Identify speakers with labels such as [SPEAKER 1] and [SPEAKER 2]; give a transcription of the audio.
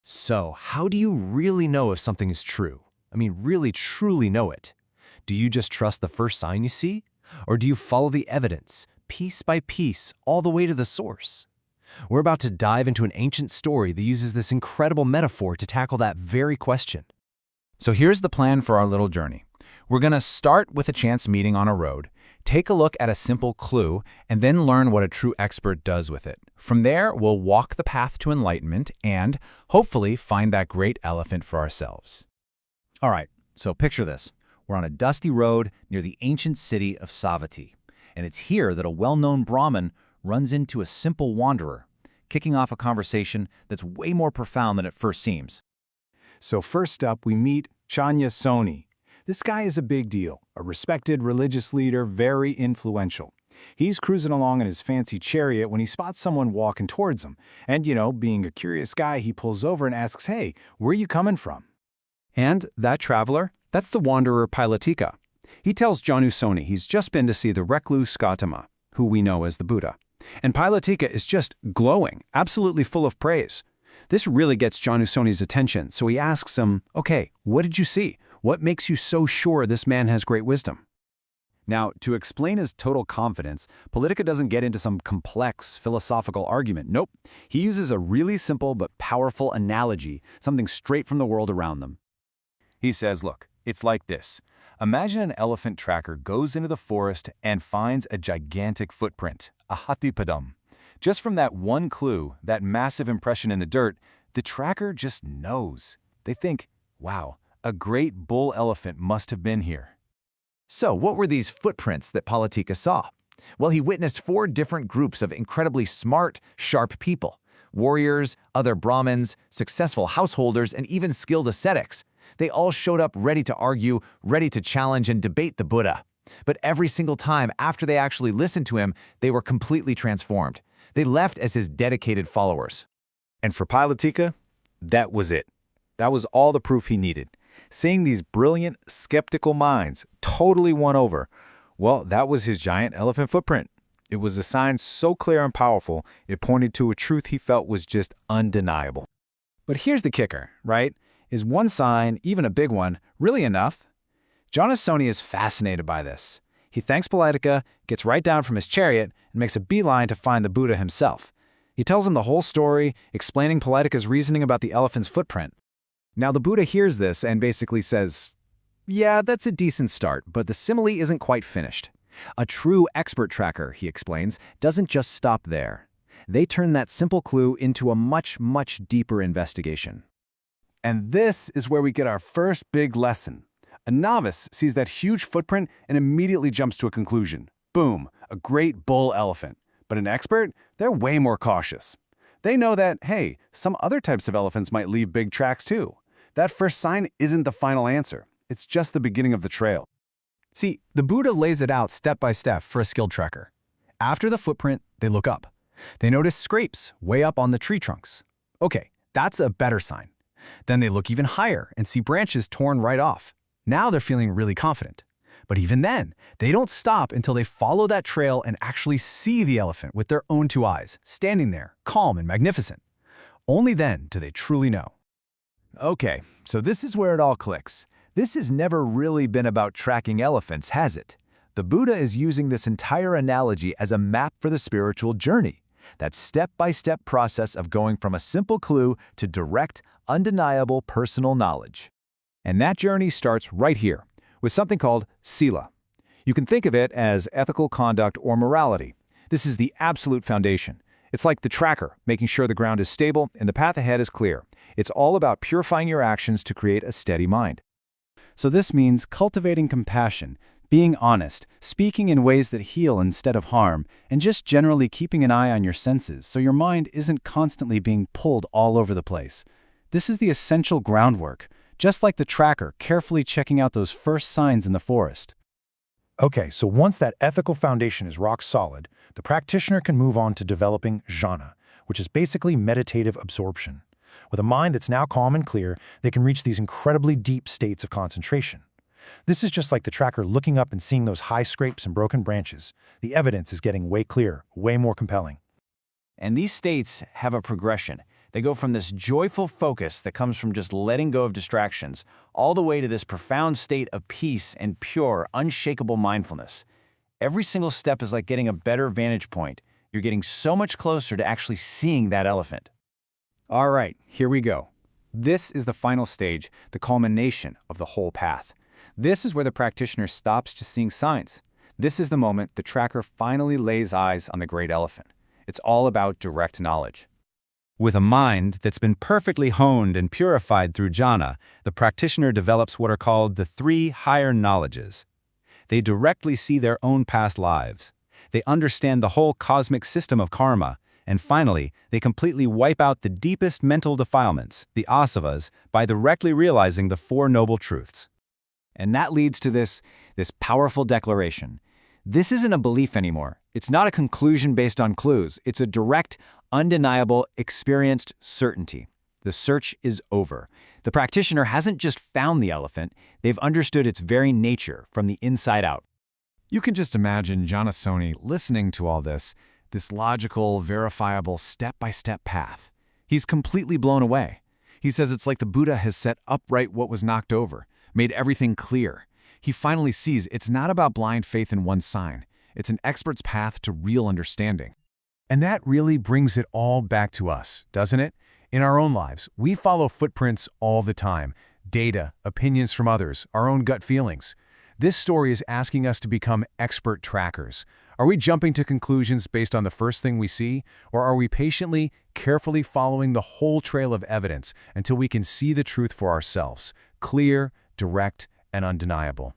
[SPEAKER 1] So, how do you really know if something is true? I mean, really, truly know it? Do you just trust the first sign you see? Or do you follow the evidence, piece by piece, all the way to the source? We're about to dive into an ancient story that uses this incredible metaphor to tackle that very question.
[SPEAKER 2] So here's the plan for our little journey. We're going to start with a chance meeting on a road, take a look at a simple clue, and then learn what a true expert does with it. From there, we'll walk the path to enlightenment and, hopefully, find that great elephant for ourselves. All right, so picture this. We're on a dusty road near the ancient city of Savatthi, and it's here that a well-known Brahmin runs into a simple wanderer, kicking off a conversation that's way more profound than it first seems.
[SPEAKER 3] So first up, we meet Jāṇussoṇi. This guy is a big deal, a respected religious leader, very influential. He's cruising along in his fancy chariot when he spots someone walking towards him. And, being a curious guy, he pulls over and asks, "Hey, where are you coming from?"
[SPEAKER 4] And that traveler, that's the wanderer Pālatika. He tells Jāṇussoṇi he's just been to see the recluse Gautama, who we know as the Buddha. And Pālatika is just glowing, absolutely full of praise. This really gets Jāṇussoṇi's attention, so he asks him, "Okay, what did you see? What makes you so sure this man has great wisdom?"
[SPEAKER 3] Now, to explain his total confidence, Pālatika doesn't get into some complex philosophical argument. Nope. He uses a really simple but powerful analogy, something straight from the world around them. He says, look, it's like this. Imagine an elephant tracker goes into the forest and finds a gigantic footprint, a hathipadam. Just from that one clue, that massive impression in the dirt, the tracker just knows. They think, wow, a great bull elephant must have been here.
[SPEAKER 2] So what were these footprints that Pālatika saw? Well, he witnessed 4 different groups of incredibly smart, sharp people. Warriors, other Brahmins, successful householders, and even skilled ascetics. They all showed up ready to argue, ready to challenge and debate the Buddha. But every single time after they actually listened to him, they were completely transformed. They left as his dedicated followers.
[SPEAKER 3] And for Pālatika, that was it. That was all the proof he needed. Seeing these brilliant, skeptical minds totally won over, well, that was his giant elephant footprint. It was a sign so clear and powerful, it pointed to a truth he felt was just undeniable. But here's the kicker, right? Is one sign, even a big one, really enough? Jāṇussoṇi is fascinated by this. He thanks Pālatika, gets right down from his chariot, and makes a beeline to find the Buddha himself. He tells him the whole story, explaining Pālatika's reasoning about the elephant's footprint. Now the Buddha hears this and basically says, "Yeah, that's a decent start, but the simile isn't quite finished. A true expert tracker," he explains, "doesn't just stop there. They turn that simple clue into a much, much deeper investigation." And this is where we get our first big lesson. A novice sees that huge footprint and immediately jumps to a conclusion. Boom, a great bull elephant. But an expert, they're way more cautious. They know that, hey, some other types of elephants might leave big tracks too. That first sign isn't the final answer. It's just the beginning of the trail. See, the Buddha lays it out step by step for a skilled tracker. After the footprint, they look up. They notice scrapes way up on the tree trunks. Okay, that's a better sign. Then they look even higher and see branches torn right off. Now they're feeling really confident. But even then, they don't stop until they follow that trail and actually see the elephant with their own 2 eyes, standing there, calm and magnificent. Only then do they truly know. Okay, so this is where it all clicks. This has never really been about tracking elephants, has it? The Buddha is using this entire analogy as a map for the spiritual journey. That step-by-step process of going from a simple clue to direct, undeniable personal knowledge. And that journey starts right here, with something called Sila. You can think of it as ethical conduct or morality. This is the absolute foundation. It's like the tracker, making sure the ground is stable and the path ahead is clear. It's all about purifying your actions to create a steady mind. So this means cultivating compassion, being honest, speaking in ways that heal instead of harm, and just generally keeping an eye on your senses so your mind isn't constantly being pulled all over the place. This is the essential groundwork, just like the tracker carefully checking out those first signs in the forest.
[SPEAKER 5] Okay, so once that ethical foundation is rock solid, the practitioner can move on to developing jhana, which is basically meditative absorption. With a mind that's now calm and clear, they can reach these incredibly deep states of concentration. This is just like the tracker looking up and seeing those high scrapes and broken branches. The evidence is getting way clearer, way more compelling.
[SPEAKER 3] And these states have a progression. They go from this joyful focus that comes from just letting go of distractions, all the way to this profound state of peace and pure, unshakable mindfulness. Every single step is like getting a better vantage point. You're getting so much closer to actually seeing that elephant.
[SPEAKER 2] All right, here we go. This is the final stage, the culmination of the whole path. This is where the practitioner stops just seeing signs. This is the moment the tracker finally lays eyes on the great elephant. It's all about direct knowledge. With a mind that's been perfectly honed and purified through jhana, the practitioner develops what are called the 3 higher knowledges. They directly see their own past lives. They understand the whole cosmic system of karma, and finally, they completely wipe out the deepest mental defilements, the asavas, by directly realizing the 4 noble truths.
[SPEAKER 3] And that leads to this powerful declaration. This isn't a belief anymore. It's not a conclusion based on clues. It's a direct, undeniable, experienced certainty. The search is over. The practitioner hasn't just found the elephant, they've understood its very nature from the inside out.
[SPEAKER 4] You can just imagine Jāṇussoṇi listening to all this logical, verifiable, step-by-step path. He's completely blown away. He says it's like the Buddha has set upright what was knocked over, made everything clear. He finally sees it's not about blind faith in one sign. It's an expert's path to real understanding. And that really brings it all back to us, doesn't it? In our own lives, we follow footprints all the time. Data, opinions from others, our own gut feelings. This story is asking us to become expert trackers. Are we jumping to conclusions based on the first thing we see, or are we patiently, carefully following the whole trail of evidence until we can see the truth for ourselves, clear, direct, and undeniable?